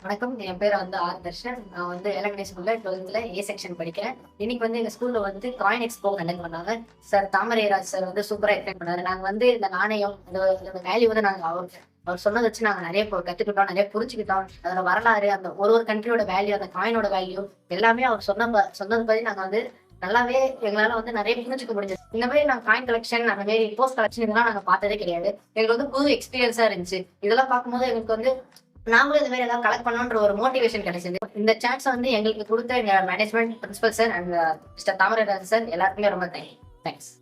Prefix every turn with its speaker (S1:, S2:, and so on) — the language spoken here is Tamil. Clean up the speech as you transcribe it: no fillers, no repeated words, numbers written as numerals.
S1: வணக்கம். என் பேர் ஆர் தர்ஷன். நான் வேளாங்கண்ணி ஸ்கூல்ல 12th ஏ செக்ஷன் படிக்கிறேன். இன்னைக்கு எங்க ஸ்கூல்ல காயின் எக்ஸ்போ கண்டக்ட் பண்ணாங்க. சார் தாமரைராஜ் சார் சூப்பரா எக்ஸ்பிளைன் பண்ணாரு. நாங்க இந்த நாணயம் இதோட வேல்யூ நாங்க அவர் சொன்னதை வச்சு நாங்க நிறைய கத்துக்கிட்டோம், நிறைய புரிஞ்சுக்கிட்டோம். அதோட வரலாறு, அந்த ஒரு கண்ட்ரியோட வேல்யூ, அந்த காயினோட வேல்யூ எல்லாமே அவர் சொன்னது படி நாங்க நல்லாவே எங்களால நிறைய புரிஞ்சுக்க முடிஞ்சது. இந்த மாதிரி நாங்க காயின் கலெக்ஷன், அந்த மாதிரி போஸ்ட் கலெக்ஷன் இதெல்லாம் நாங்க பார்த்ததே கிடையாது. எங்களுக்கு புது எக்ஸ்பீரியன்ஸா இருந்துச்சு. இதெல்லாம் பார்க்கும்போது எங்களுக்கு நாமளும் இந்த மாதிரி ஏதாவது கலெக்ட் பண்ணணுன்ற ஒரு மோட்டிவேஷன் கிடைச்சது. இந்த சான்ஸ் எங்களுக்கு கொடுத்த எங்க management principal sir and mister Thamararajan sir எல்லாருக்குமே ரொம்ப தேங்க்ஸ்.